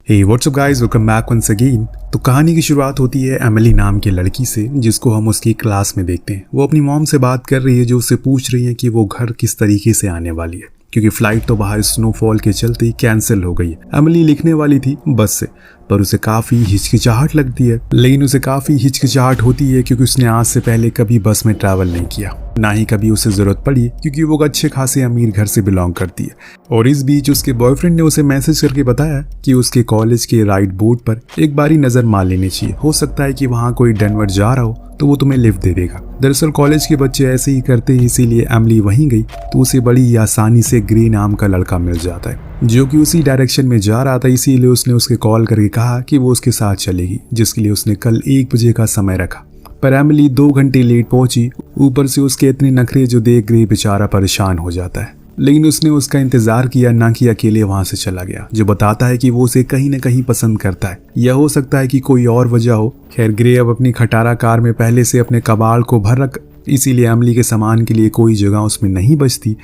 हे what's up guys, welcome back once again. तो कहानी की शुरुआत होती है एमिली नाम की लड़की से, जिसको हम उसकी क्लास में देखते हैं। वो अपनी मॉम से बात कर रही है, जो उससे पूछ रही है कि वो घर किस तरीके से आने वाली है, क्योंकि फ्लाइट तो बाहर स्नोफॉल के चलते कैंसिल हो गई है। एमिली लिखने वाली थी बस से, पर उसे काफ़ी हिचकिचाहट लगती है। लेकिन उसे काफ़ी हिचकिचाहट होती है क्योंकि उसने आज से पहले कभी बस में ट्रैवल नहीं किया, ना ही कभी उसे ज़रूरत पड़ी, क्योंकि वो अच्छे खासे अमीर घर से बिलोंग करती है। और इस बीच उसके बॉयफ्रेंड ने उसे मैसेज करके बताया कि उसके कॉलेज के राइड बोर्ड पर एक बारी नज़र मार लेनी चाहिए। हो सकता है कि वहाँ कोई डेनवर जा रहा हो तो वो तुम्हें लिफ्ट दे देगा। दरअसल कॉलेज के बच्चे ऐसे ही करते हैं, इसीलिए एमिली वहीं गई तो उसे बड़ी आसानी से ग्रे नाम का लड़का मिल जाता है, जो कि उसी डायरेक्शन में जा रहा था। इसीलिए उसने उसके कॉल करके कहा कि वो उसके साथ चलेगी, जिसके लिए उसने कल 1 बजे का समय रखा। पर एमिली 2 घंटे लेट पहुंची। ऊपर से उसके इतने नखरे जो देख ग्रे बेचारा परेशान हो जाता है। लेकिन उसने उसका इंतजार किया, ना कि अकेले वहां से चला गया, जो बताता है कि वो उसे कहीं न कहीं पसंद करता है। यह हो सकता है कि कोई और वजह हो। खैर, ग्रे अब अपनी खटारा कार में पहले से अपने कबाड़ को भर रख, इसीलिए एमिली के सामान के लिए कोई जगह उसमें नहीं बचती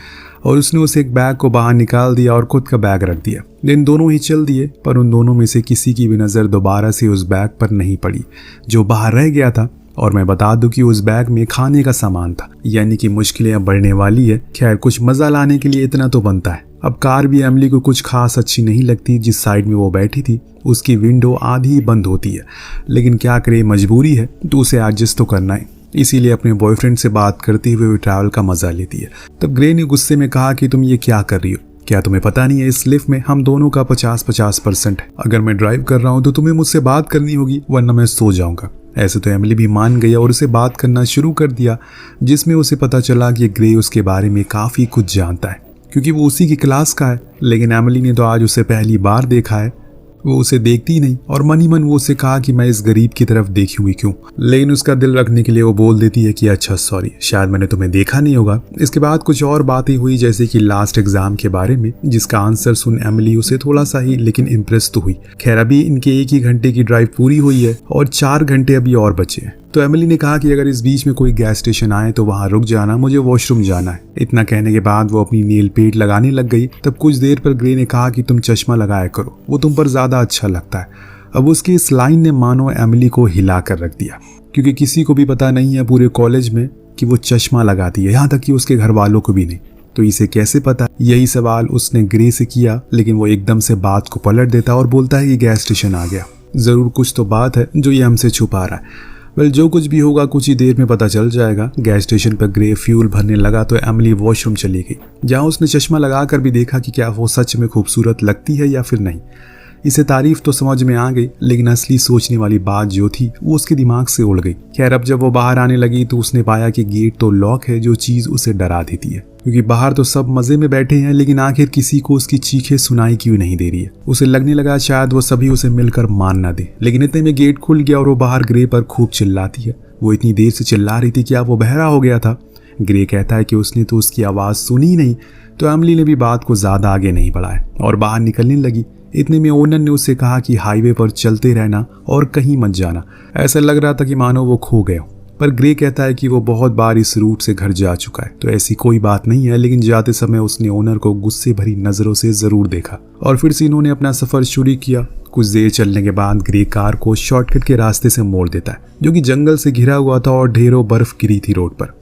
और उसने उस एक बैग को बाहर निकाल दिया और खुद का बैग रख दिया। दिन दोनों ही चल दिए, पर उन दोनों में से किसी की भी नज़र दोबारा से उस बैग पर नहीं पड़ी जो बाहर रह गया था। और मैं बता दूं कि उस बैग में खाने का सामान था, यानी कि मुश्किलें अब बढ़ने वाली है। खैर, कुछ मजा लाने के लिए इतना तो बनता है। अब कार भी एमिली को कुछ खास अच्छी नहीं लगती। जिस साइड में वो बैठी थी उसकी विंडो आधी ही बंद होती है, लेकिन क्या करे, मजबूरी है तो उसे एडजस्ट तो करना है। इसीलिए अपने बॉयफ्रेंड से बात करते हुए वो ट्रैवल का मजा लेती है। तब ग्रे ने गुस्से में कहा कि तुम ये क्या कर रही हो? क्या तुम्हें पता नहीं है इस लिफ्ट में हम दोनों का 50-50% है। अगर मैं ड्राइव कर रहा हूँ तो तुम्हें मुझसे बात करनी होगी, वरना मैं सो जाऊंगा। ऐसे तो एमिली भी मान गई और उसे बात करना शुरू कर दिया, जिसमें उसे पता चला कि ग्रे उसके बारे में काफ़ी कुछ जानता है, क्योंकि वो उसी की क्लास का है। लेकिन एमिली ने तो आज उसे पहली बार देखा है, वो उसे देखती ही नहीं। और मन ही मन वो उसे कहा कि मैं इस गरीब की तरफ देखी हुई क्यों। लेकिन उसका दिल रखने के लिए वो बोल देती है कि अच्छा सॉरी, शायद मैंने तुम्हें देखा नहीं होगा। इसके बाद कुछ और बातें हुई, जैसे कि लास्ट एग्जाम के बारे में, जिसका आंसर सुन एमिली उसे थोड़ा सा ही लेकिन इम्प्रेस तो हुई। खैर, अभी इनके 1 ही घंटे की ड्राइव पूरी हुई है और 4 घंटे अभी और बचे हैं। तो एमिली ने कहा कि अगर इस बीच में कोई गैस स्टेशन आए तो वहां रुक जाना, मुझे वॉशरूम जाना है। इतना कहने के बाद वो अपनी नेल पेंट लगाने लग गई। तब कुछ देर पर ग्रे ने कहा कि तुम चश्मा लगाया करो, वो तुम पर ज्यादा अच्छा लगता है। अब उसकी इस लाइन ने मानो एमिली को हिला कर रख दिया, क्योंकि किसी को भी पता नहीं है पूरे कॉलेज में कि वो चश्मा लगाती है, यहाँ तक कि उसके घर वालों को भी नहीं। तो इसे कैसे पता? यही सवाल उसने ग्रे से किया, लेकिन वो एकदम से बात को पलट देता और बोलता है कि गैस स्टेशन आ गया। जरूर कुछ तो बात है जो ये हमसे छुपा रहा है। वेल, जो कुछ भी होगा कुछ ही देर में पता चल जाएगा। गैस स्टेशन पर ग्रे फ्यूल भरने लगा तो एमिली वॉशरूम चली गई, जहां उसने चश्मा लगाकर भी देखा कि क्या वो सच में खूबसूरत लगती है या फिर नहीं। इसे तारीफ तो समझ में आ गई, लेकिन असली सोचने वाली बात जो थी वो उसके दिमाग से उड़ गई। खैर, अब जब वो बाहर आने लगी तो उसने पाया कि गेट तो लॉक है, जो चीज उसे डरा देती है, क्योंकि बाहर तो सब मजे में बैठे हैं, लेकिन आखिर किसी को उसकी चीखें सुनाई क्यों नहीं दे रही है। उसे लगने लगा शायद वो सभी उसे मिलकर मान ना दे। लेकिन इतने में गेट खुल गया और वो बाहर ग्रे पर खूब चिल्लाती है। वो इतनी देर से चिल्ला रही थी कि अब वो बहरा हो गया था। ग्रे कहता है कि उसने तो उसकी आवाज़ सुनी नहीं। तो एमिली ने भी बात को ज़्यादा आगे नहीं बढ़ाया और बाहर निकलने लगी। इतने में ओनर ने उससे कहा कि हाईवे पर चलते रहना और कहीं मत जाना। ऐसा लग रहा था कि मानो वो खो गया। पर ग्रे कहता है कि वो बहुत बार इस रूट से घर जा चुका है, तो ऐसी कोई बात नहीं है। लेकिन जाते समय उसने ओनर को गुस्से भरी नज़रों से ज़रूर देखा और फिर से इन्होंने अपना सफ़र शुरू किया। कुछ देर चलने के बाद ग्रे कार को शॉर्टकट के रास्ते से मोड़ देता है, जो कि जंगल से घिरा हुआ था और ढेरों बर्फ गिरी थी रोड पर।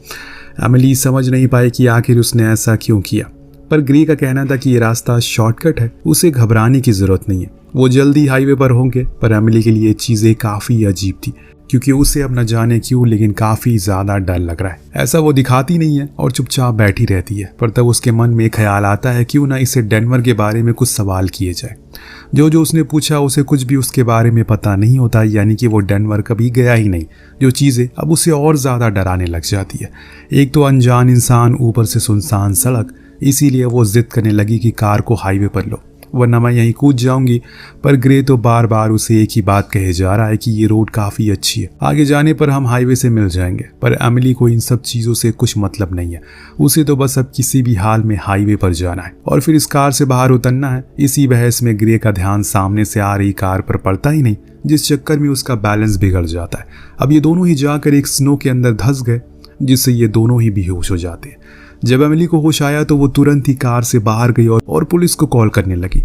एमिली समझ नहीं पाई कि आखिर उसने ऐसा क्यों किया, पर ग्रे का कहना था कि ये रास्ता शॉर्टकट है, उसे घबराने की जरूरत नहीं है, वो जल्दी हाईवे पर होंगे। पर एमिली के लिए चीज़ें काफ़ी अजीब थी, क्योंकि उसे अब न जाने क्यों लेकिन काफ़ी ज़्यादा डर लग रहा है। ऐसा वो दिखाती नहीं है और चुपचाप बैठी रहती है, पर तब उसके मन में ख्याल आता है क्यों ना इसे डेनवर के बारे में कुछ सवाल किए जाए। जो उसने पूछा उसे कुछ भी उसके बारे में पता नहीं होता, यानी कि वो डेनवर कभी गया ही नहीं। जो चीज़ें अब उसे और ज़्यादा डराने लग जाती है। एक तो अनजान इंसान, ऊपर से सुनसान सड़क। इसीलिए वो जिद करने लगी कि कार को हाईवे पर लो, वरना मैं यहीं कूद जाऊंगी। पर ग्रे तो बार बार उसे एक ही बात कहे जा रहा है कि ये रोड काफ़ी अच्छी है, आगे जाने पर हम हाईवे से मिल जाएंगे। पर एमिली को इन सब चीज़ों से कुछ मतलब नहीं है। उसे तो बस अब किसी भी हाल में हाईवे पर जाना है और फिर इस कार से बाहर उतरना है। इसी बहस में ग्रे का ध्यान सामने से आ रही कार पर पड़ता ही नहीं, जिस चक्कर में उसका बैलेंस बिगड़ जाता है। अब ये दोनों ही जाकर एक स्नो के अंदर धंस गए, जिससे ये दोनों ही बेहोश हो जाते हैं। जब एमिली को होश आया तो वो तुरंत ही कार से बाहर गई और पुलिस को कॉल करने लगी।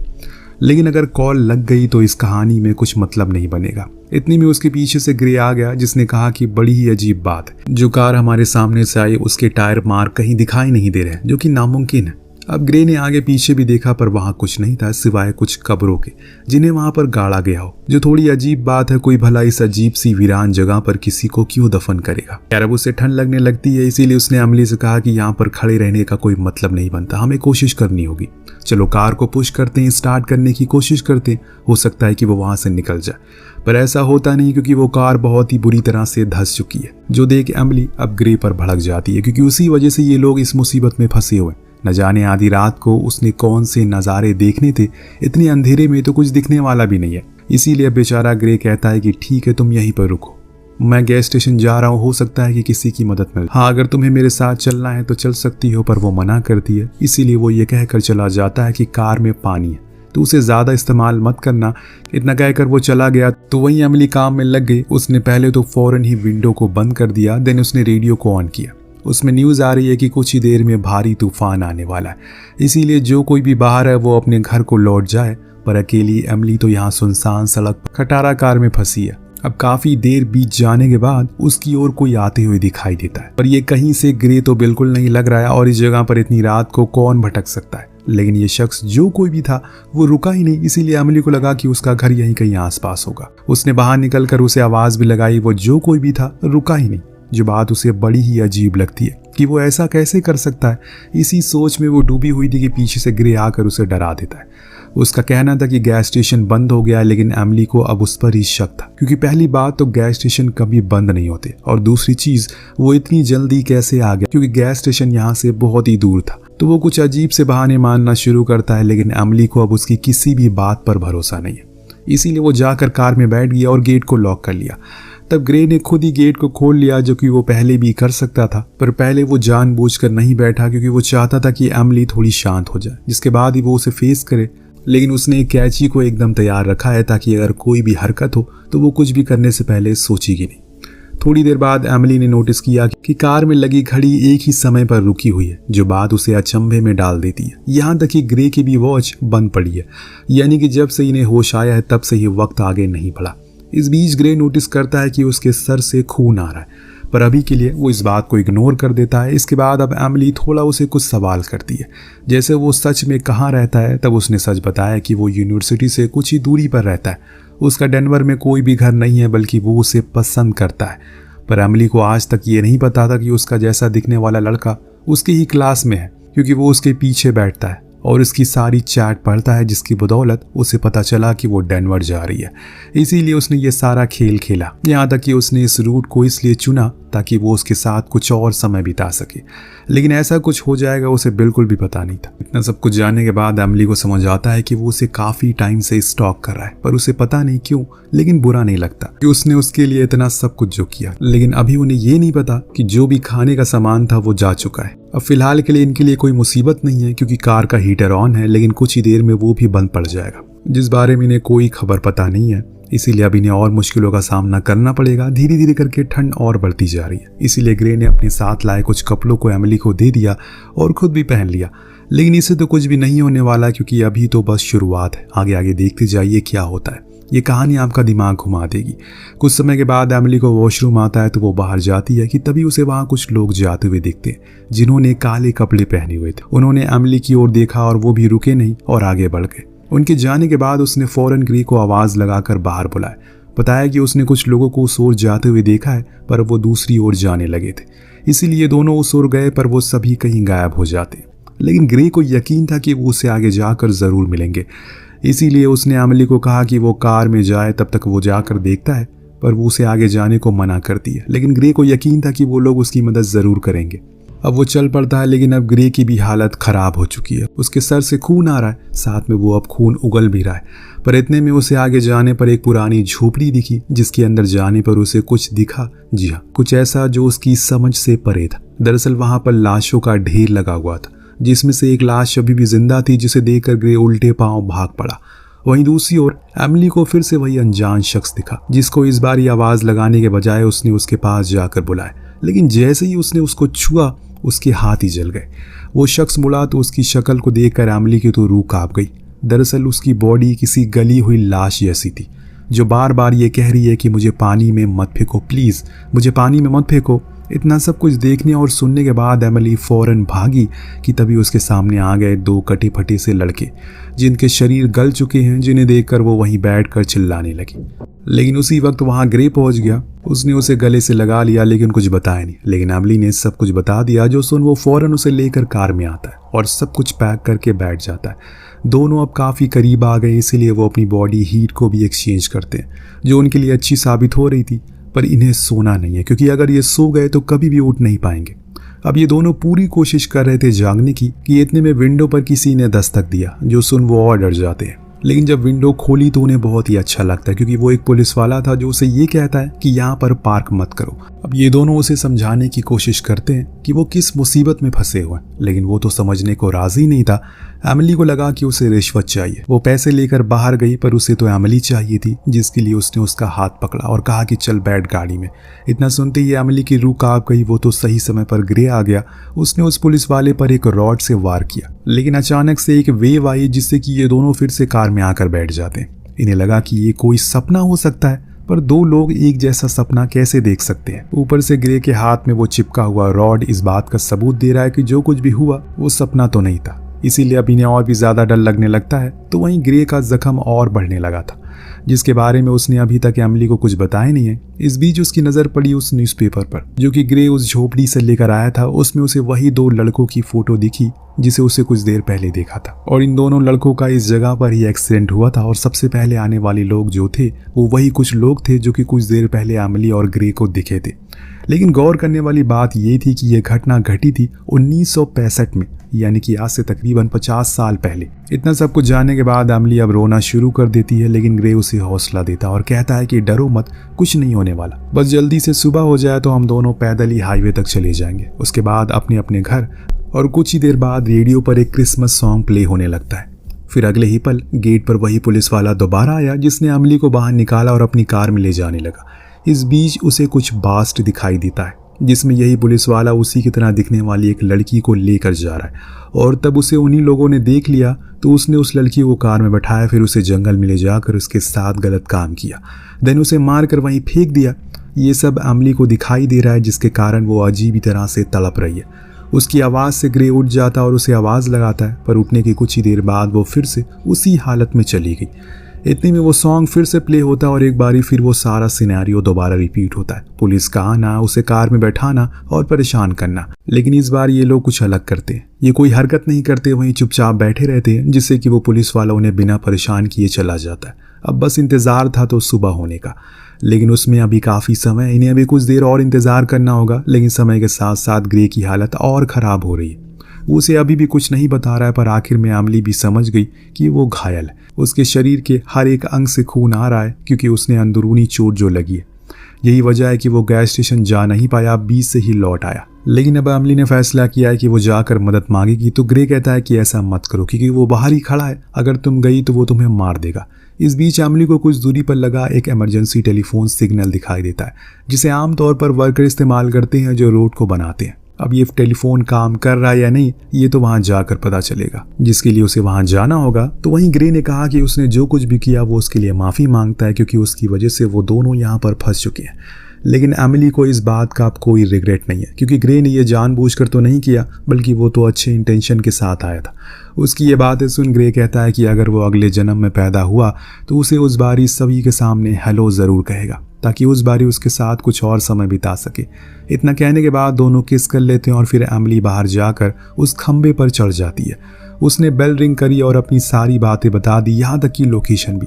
लेकिन अगर कॉल लग गई तो इस कहानी में कुछ मतलब नहीं बनेगा। इतनी में उसके पीछे से ग्रे आ गया, जिसने कहा कि बड़ी ही अजीब बात है, जो कार हमारे सामने से आई उसके टायर मार्क कहीं दिखाई नहीं दे रहे, जो कि नामुमकिन है। अब ग्रे ने आगे पीछे भी देखा पर वहां कुछ नहीं था सिवाय कुछ कब्रों के, जिन्हें वहां पर गाड़ा गया हो। जो थोड़ी अजीब बात है, कोई भला इस अजीब सी वीरान जगह पर किसी को क्यों दफन करेगा। यार अब उसे ठंड लगने लगती है, इसीलिए उसने अमली से कहा कि यहाँ पर खड़े रहने का कोई मतलब नहीं बनता, हमें कोशिश करनी होगी। चलो कार को पुश करते हैं, स्टार्ट करने की कोशिश करते हैं, हो सकता है कि वो वहां से निकल जाए। पर ऐसा होता नहीं, क्योंकि वो कार बहुत ही बुरी तरह से धंस चुकी है। जो देख अमली अब ग्रे पर भड़क जाती है, क्योंकि उसी वजह से ये लोग इस मुसीबत में फंसे हुए। न जाने आधी रात को उसने कौन से नज़ारे देखने थे, इतने अंधेरे में तो कुछ दिखने वाला भी नहीं है। इसीलिए बेचारा ग्रे कहता है कि ठीक है, तुम यहीं पर रुको, मैं गैस स्टेशन जा रहा हूँ, हो सकता है कि किसी की मदद मिले। हाँ, अगर तुम्हें मेरे साथ चलना है तो चल सकती हो। पर वो मना करती है। इसीलिए वो ये कहकर चला जाता है कि कार में पानी है, तो उसे ज़्यादा इस्तेमाल मत करना। इतना कहकर वो चला गया तो वहीं अमली काम में लग गई। उसने पहले तो फौरन ही विंडो को बंद कर दिया, देन उसने रेडियो को ऑन किया। उसमें न्यूज़ आ रही है कि कुछ ही देर में भारी तूफान आने वाला है, इसीलिए जो कोई भी बाहर है वो अपने घर को लौट जाए। पर अकेली अमली तो यहाँ सुनसान सड़क खटारा कार में फंसी है। अब काफी देर बीत जाने के बाद उसकी ओर कोई आते हुए दिखाई देता है, पर ये कहीं से ग्रे तो बिल्कुल नहीं लग रहा है, और इस जगह पर इतनी रात को कौन भटक सकता है। लेकिन ये शख्स जो कोई भी था वो रुका ही नहीं, इसीलिए अमली को लगा कि उसका घर यहीं कहीं आसपास होगा। उसने बाहर निकलकर उसे आवाज भी लगाई, वो जो कोई भी था रुका ही नहीं। जो बात उसे बड़ी ही अजीब लगती है कि वो ऐसा कैसे कर सकता है। इसी सोच में वो डूबी हुई थी कि पीछे से ग्रे आकर उसे डरा देता है। उसका कहना था कि गैस स्टेशन बंद हो गया, लेकिन अमली को अब उस पर ही शक था, क्योंकि पहली बात तो गैस स्टेशन कभी बंद नहीं होते, और दूसरी चीज वो इतनी जल्दी कैसे आ गया, क्योंकि गैस स्टेशन यहाँ से बहुत ही दूर था। तो वो कुछ अजीब से बहाने मानना शुरू करता है, लेकिन अमली को अब उसकी किसी भी बात पर भरोसा नहीं है। इसीलिए वो जाकर कार में बैठ गया और गेट को लॉक कर लिया। तब ग्रे ने खुद ही गेट को खोल लिया, जो कि वो पहले भी कर सकता था, पर पहले वो जानबूझकर नहीं बैठा, क्योंकि वो चाहता था कि अमली थोड़ी शांत हो जाए, जिसके बाद ही वो उसे फेस करे। लेकिन उसने एक कैची को एकदम तैयार रखा है, ताकि अगर कोई भी हरकत हो तो वो कुछ भी करने से पहले सोचेगी नहीं। थोड़ी देर बाद अमली ने नोटिस किया कि कार में लगी घड़ी एक ही समय पर रुकी हुई है, जो बात उसे अचंभे में डाल देती है। यहाँ तक कि ग्रे की भी वॉच बंद पड़ी है, यानी कि जब से इन्हें होश आया है तब से ही वक्त आगे नहीं बढ़ा। इस बीच ग्रे नोटिस करता है कि उसके सर से खून आ रहा है, पर अभी के लिए वो इस बात को इग्नोर कर देता है। इसके बाद अब अमली थोड़ा उसे कुछ सवाल करती है, जैसे वो सच में कहाँ रहता है। तब उसने सच बताया कि वो यूनिवर्सिटी से कुछ ही दूरी पर रहता है। उसका डेनवर में कोई भी घर नहीं है, बल्कि वो उसे पसंद करता है। पर अमली को आज तक ये नहीं पता था कि उसका जैसा दिखने वाला लड़का उसकी ही क्लास में है, क्योंकि वो उसके पीछे बैठता है और इसकी सारी चैट पढ़ता है, जिसकी बदौलत उसे पता चला कि वो डेनवर जा रही है। इसीलिए उसने ये सारा खेल खेला, यहाँ तक कि उसने इस रूट को इसलिए चुना ताकि वो उसके साथ कुछ और समय बिता सके। लेकिन ऐसा कुछ हो जाएगा उसे बिल्कुल भी पता नहीं था। इतना सब कुछ जानने के बाद अमली को समझ आता है कि वो उसे काफी टाइम से स्टॉक कर रहा है, पर उसे पता नहीं क्यों, लेकिन बुरा नहीं लगता कि उसने उसके लिए इतना सब कुछ जो किया। लेकिन अभी उन्हें ये नहीं पता कि जो भी खाने का सामान था वो जा चुका है। अब फिलहाल के लिए इनके लिए कोई मुसीबत नहीं है, क्योंकि कार का हीटर ऑन है, लेकिन कुछ ही देर में वो भी बंद पड़ जाएगा, जिस बारे में इन्हें कोई खबर पता नहीं है। इसीलिए अब इन्हें और मुश्किलों का सामना करना पड़ेगा। धीरे धीरे करके ठंड और बढ़ती जा रही है, इसीलिए ग्रे ने अपने साथ लाए कुछ कपड़ों को अमली को दे दिया और खुद भी पहन लिया। लेकिन इससे तो कुछ भी नहीं होने वाला, क्योंकि अभी तो बस शुरुआत है। आगे आगे देखते जाइए क्या होता है। ये कहानी आपका दिमाग घुमा देगी। कुछ समय के बाद अमली को वॉशरूम आता है, तो वो बाहर जाती है कि तभी उसे वहाँ कुछ लोग जाते हुए दिखते हैं, जिन्होंने काले कपड़े पहने हुए थे। उन्होंने अमली की ओर देखा और वो भी रुके नहीं और आगे बढ़ गए। उनके जाने के बाद उसने फौरन ग्रे को आवाज लगाकर बाहर बुलाया। बताया कि उसने कुछ लोगों को उस ओर जाते हुए देखा है, पर वो दूसरी ओर जाने लगे थे। इसीलिए दोनों उस ओर गए, पर वो सभी कहीं गायब हो जाते। लेकिन ग्रे को यकीन था कि वो उसे आगे जाकर जरूर मिलेंगे। इसीलिए उसने अमली को कहा कि वो कार में जाए, तब तक वो जाकर देखता है, पर वो उसे आगे जाने को मना करती है। लेकिन ग्रे को यकीन था कि वो लोग उसकी मदद जरूर करेंगे। अब वो चल पड़ता है, लेकिन अब ग्रे की भी हालत खराब हो चुकी है। उसके सर से खून आ रहा है, साथ में वो अब खून उगल भी रहा है। पर इतने में उसे आगे जाने पर एक पुरानी झोपड़ी दिखी, जिसके अंदर जाने पर उसे कुछ दिखा। जी हाँ, कुछ ऐसा जो उसकी समझ से परे था। दरअसल वहां पर लाशों का ढेर लगा हुआ था, जिसमें से एक लाश अभी भी जिंदा थी, जिसे देखकर ग्रे उल्टे पांव भाग पड़ा। वहीं दूसरी ओर अमली को फिर से वही अनजान शख्स दिखा, जिसको इस बार आवाज लगाने के बजाय उसने उसके पास जाकर बुलाया। लेकिन जैसे ही उसने उसको छुआ, उसके हाथ ही जल गए। वो शख्स मुड़ा तो उसकी शक्ल को देखकर अमली की तो रूह कांप गई। दरअसल उसकी बॉडी किसी गली हुई लाश जैसी थी, जो बार बार ये कह रही है कि मुझे पानी में मत फेंको, प्लीज़ मुझे पानी में मत फेंको। इतना सब कुछ देखने और सुनने के बाद एमिली फौरन भागी कि तभी उसके सामने आ गए 2 कटे फटे से लड़के, जिनके शरीर गल चुके हैं, जिन्हें देखकर वो वहीं बैठकर चिल्लाने लगी। लेकिन उसी वक्त वहाँ ग्रे पहुँच गया। उसने उसे गले से लगा लिया लेकिन कुछ बताया नहीं। लेकिन एमिली ने सब कुछ बता दिया, जो सुन वो फौरन उसे लेकर कार में आता है और सब कुछ पैक करके बैठ जाता है। दोनों अब काफ़ी करीब आ गए, इसीलिए वो अपनी बॉडी हीट को भी एक्सचेंज करते हैं, जो उनके लिए अच्छी साबित हो रही थी। पर इन्हें सोना नहीं है, क्योंकि अगर ये सो गए तो कभी भी उठ नहीं पाएंगे। अब ये दोनों पूरी कोशिश कर रहे थे जागने की कि इतने में विंडो पर किसी ने दस्तक दिया, जो सुन वो और डर जाते हैं। लेकिन जब विंडो खोली तो उन्हें बहुत ही अच्छा लगता है, क्योंकि वो एक पुलिस वाला था जो उसे ये कहता है कि यहाँ पर पार्क मत करो। अब ये दोनों उसे समझाने की कोशिश करते हैं कि वो किस मुसीबत में फंसे हुए हैं, लेकिन वो तो समझने को राजी नहीं था। एमिली को लगा कि उसे रिश्वत चाहिए। वो पैसे लेकर बाहर गई, पर उसे तो एमिली चाहिए थी, जिसके लिए उसने उसका हाथ पकड़ा और कहा कि चल बैठ गाड़ी में। इतना सुनते ही एमिली की रूह कांप गई। वो तो सही समय पर ग्रे आ गया। उसने उस पुलिस वाले पर एक रॉड से वार किया, लेकिन अचानक से एक वेव आई जिससे कि ये दोनों फिर से कार में आकर बैठ जाते हैं। इन्हें लगा कि ये कोई सपना हो सकता है, पर 2 लोग एक जैसा सपना कैसे देख सकते हैं। ऊपर से ग्रे के हाथ में वो चिपका हुआ रॉड इस बात का सबूत दे रहा है कि जो कुछ भी हुआ वो सपना तो नहीं था। इसीलिए अब इन्हें और भी ज्यादा डर लगने लगता है। तो वहीं ग्रे का जख्म और बढ़ने लगा था, जिसके बारे में उसने अभी तक एमिली को कुछ बताया नहीं है। इस बीच उसकी नज़र पड़ी उस न्यूज़पेपर पर, जो कि ग्रे उस झोपड़ी से लेकर आया था। उसमें उसे वही 2 लड़कों की फोटो दिखी जिसे उसे कुछ देर पहले देखा था, और इन दोनों लड़कों का इस जगह पर ही एक्सीडेंट हुआ था। और सबसे पहले आने वाले लोग जो थे वो वही कुछ लोग थे जो कि कुछ देर पहले एमिली और ग्रे को दिखे थे। लेकिन गौर करने वाली बात ये थी कि यह घटना घटी थी 1965 में, यानी कि आज से तकरीबन 50 साल पहले। इतना सब कुछ जानने के बाद एमिली अब रोना शुरू कर देती है, लेकिन ग्रे उसे हौसला देता और कहता है कि डरो मत, कुछ नहीं होने वाला, बस जल्दी से सुबह हो जाए तो हम दोनों पैदल ही हाईवे तक चले जाएंगे, उसके बाद अपने अपने घर। और कुछ ही देर बाद रेडियो पर एक क्रिसमस सॉन्ग प्ले होने लगता है। फिर अगले ही पल गेट पर वही पुलिस वाला दोबारा आया, जिसने एमिली को बाहर निकाला और अपनी कार में ले जाने लगा। इस बीच उसे कुछ बास्ट दिखाई देता है, जिसमें यही पुलिस वाला उसी की तरह दिखने वाली एक लड़की को लेकर जा रहा है। और तब उसे उन्हीं लोगों ने देख लिया तो उसने उस लड़की को कार में बैठाया, फिर उसे जंगल में ले जाकर उसके साथ गलत काम किया, देन उसे मार कर वहीं फेंक दिया। ये सब एमिली को दिखाई दे रहा है, जिसके कारण वो अजीब तरह से तड़प रही है। उसकी आवाज़ से ग्रे उठ जाता और उसे आवाज़ लगाता है, पर उठने की कुछ ही देर बाद वो फिर से उसी हालत में चली गई। इतने में वो सॉन्ग फिर से प्ले होता है और एक बारी फिर वो सारा सिनेरियो दोबारा रिपीट होता है। पुलिस का आना, उसे कार में बैठाना और परेशान करना। लेकिन इस बार ये लोग कुछ अलग करते हैं। ये कोई हरकत नहीं करते, वहीं चुपचाप बैठे रहते हैं, जिससे कि वो पुलिस वाला उन्हें बिना परेशान किए चला जाता है। अब बस इंतज़ार था तो सुबह होने का, लेकिन उसमें अभी काफ़ी समय, इन्हें अभी कुछ देर और इंतज़ार करना होगा। लेकिन समय के साथ साथ ग्रे की हालत और ख़राब हो रही है। वो उसे अभी भी कुछ नहीं बता रहा है, पर आखिर में एमिली भी समझ गई कि वो घायल है। उसके शरीर के हर एक अंग से खून आ रहा है, क्योंकि उसने अंदरूनी चोट जो लगी है। यही वजह है कि वो गैस स्टेशन जा नहीं पाया, बीच से ही लौट आया। लेकिन अब एमिली ने फैसला किया है कि वो जाकर मदद मांगेगी। तो ग्रे कहता है कि ऐसा मत करो, क्योंकि वो बाहर ही खड़ा है, अगर तुम गई तो वो तुम्हें मार देगा। इस बीच एमिली को कुछ दूरी पर लगा एक इमरजेंसी टेलीफोन सिग्नल दिखाई देता है, जिसे आमतौर पर वर्कर इस्तेमाल करते हैं जो रोड को बनाते हैं। अब ये टेलीफोन काम कर रहा है या नहीं, ये तो वहां जाकर पता चलेगा, जिसके लिए उसे वहां जाना होगा। तो वहीं ग्रे ने कहा कि उसने जो कुछ भी किया वो उसके लिए माफ़ी मांगता है, क्योंकि उसकी वजह से वो दोनों यहाँ पर फंस चुके हैं। लेकिन एमिली को इस बात का अब कोई रिग्रेट नहीं है, क्योंकि ग्रे ने यह जानबूझकर तो नहीं किया, बल्कि वो तो अच्छे इंटेंशन के साथ आया था। उसकी ये बातें सुन ग्रे कहता है कि अगर वो अगले जन्म में पैदा हुआ तो उसे उस बारी सभी के सामने हेलो ज़रूर कहेगा, ताकि उस बारी उसके साथ कुछ और समय बिता सके। इतना कहने के बाद दोनों किस कर लेते हैं और फिर एमिली बाहर जाकर उस खंबे पर चढ़ जाती है। उसने बेल रिंग करी और अपनी सारी बातें बता दी, यहाँ तक कि लोकेशन भी।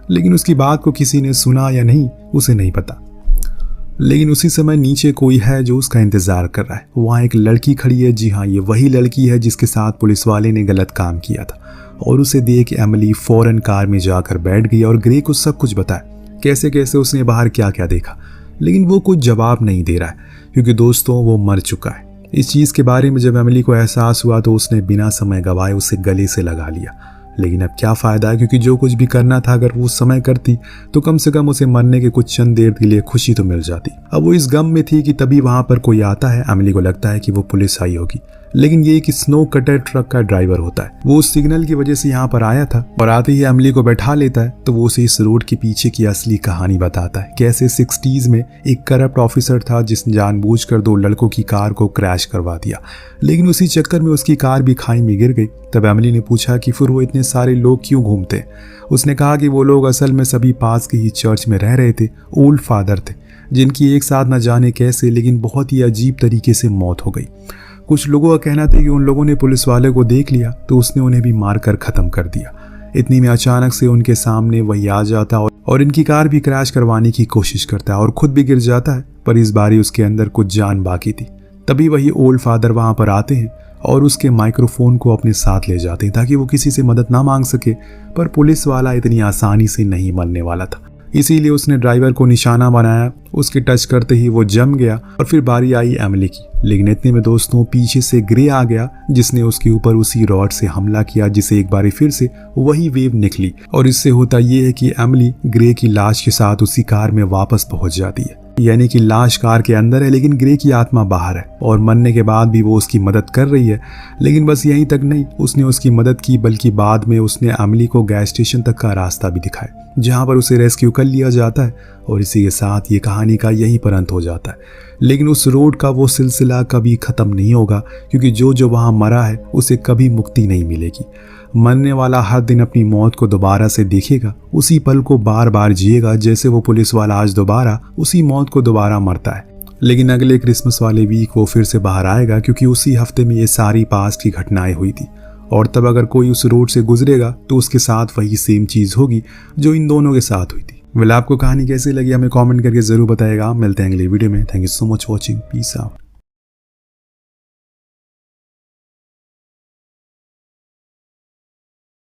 लेकिन उसकी बात को किसी ने सुना या नहीं उसे नहीं पता। लेकिन उसी समय नीचे कोई है जो उसका इंतजार कर रहा है। वहाँ एक लड़की खड़ी है। जी हाँ, ये वही लड़की है जिसके साथ पुलिस वाले ने गलत काम किया था। और उसे देख एमिली फौरन कार में जाकर बैठ गई और ग्रे को सब कुछ बताया, कैसे कैसे उसने बाहर क्या क्या देखा। लेकिन वो कुछ जवाब नहीं दे रहा है, क्योंकि दोस्तों वो मर चुका है। इस चीज़ के बारे में जब एमिली को एहसास हुआ तो उसने बिना समय गवाए उसे गले से लगा लिया। लेकिन अब क्या फ़ायदा है, क्योंकि जो कुछ भी करना था अगर वो समय करती तो कम से कम उसे मरने के कुछ चंद देर के लिए खुशी तो मिल जाती। अब वो इस गम में थी कि तभी वहाँ पर कोई आता है। एमिली को लगता है कि वो पुलिस आई होगी, लेकिन ये एक स्नो कटर ट्रक का ड्राइवर होता है। वो उस सिग्नल की वजह से यहाँ पर आया था और आते ही एमिली को बैठा लेता है। तो वो उसे इस रोड के पीछे की असली कहानी बताता है, कैसे 60s में एक करप्ट ऑफिसर था जिसने जानबूझकर 2 लड़कों की कार को क्रैश करवा दिया, लेकिन उसी चक्कर में उसकी कार भी खाई में गिर गई। तब एमिली ने पूछा कि फिर वो इतने सारे लोग क्यों घूमते। उसने कहा कि वो लोग असल में सभी पास के ही चर्च में रह रहे थे, ओल्ड फादर थे जिनकी एक साथ न जाने कैसे लेकिन बहुत ही अजीब तरीके से मौत हो गई। कुछ लोगों का कहना था कि उन लोगों ने पुलिस वाले को देख लिया तो उसने उन्हें भी मारकर खत्म कर दिया। इतनी में अचानक से उनके सामने वही आ जाता और इनकी कार भी क्रैश करवाने की कोशिश करता है और खुद भी गिर जाता है, पर इस बारी उसके अंदर कुछ जान बाकी थी। तभी वही ओल्ड फादर वहां पर आते हैं और उसके माइक्रोफोन को अपने साथ ले जाते हैं ताकि वो किसी से मदद ना मांग सके, पर पुलिस वाला इतनी आसानी से नहीं मानने वाला था। इसीलिए उसने ड्राइवर को निशाना बनाया, उसके टच करते ही वो जम गया और फिर बारी आई एमिली की। लेकिन इतने में दोस्तों पीछे से ग्रे आ गया जिसने उसके ऊपर उसी रॉड से हमला किया, जिसे एक बार फिर से वही वेव निकली। और इससे होता ये है कि एमिली ग्रे की लाश के साथ उसी कार में वापस पहुंच जाती है, यानी कि लाश कार के अंदर है लेकिन ग्रे की आत्मा बाहर है और मरने के बाद भी वो उसकी मदद कर रही है। लेकिन बस यहीं तक नहीं, उसने उसकी मदद की बल्कि बाद में उसने एमिली को गैस स्टेशन तक का रास्ता भी दिखाया जहां पर उसे रेस्क्यू कर लिया जाता है और इसी के साथ ये कहानी का यहीं पर अंत हो जाता है। लेकिन उस रोड का वो सिलसिला कभी खत्म नहीं होगा क्योंकि जो वहां मरा है उसे कभी मुक्ति नहीं मिलेगी। मरने वाला हर दिन अपनी मौत को दोबारा से देखेगा, उसी पल को बार बार जिएगा जैसे वो पुलिस वाला आज दोबारा उसी मौत को दोबारा मरता है। लेकिन अगले क्रिसमस वाले वीक वो फिर से बाहर आएगा क्योंकि उसी हफ्ते में ये सारी पास्ट की घटनाएं हुई थी और तब अगर कोई उस रोड से गुजरेगा तो उसके साथ वही सेम चीज होगी जो इन दोनों के साथ हुई थी। आपको कहानी कैसी लगी हमें कमेंट करके जरूर बताएगा। मिलते हैं अगले वीडियो में। Thank you so much watching. Peace out.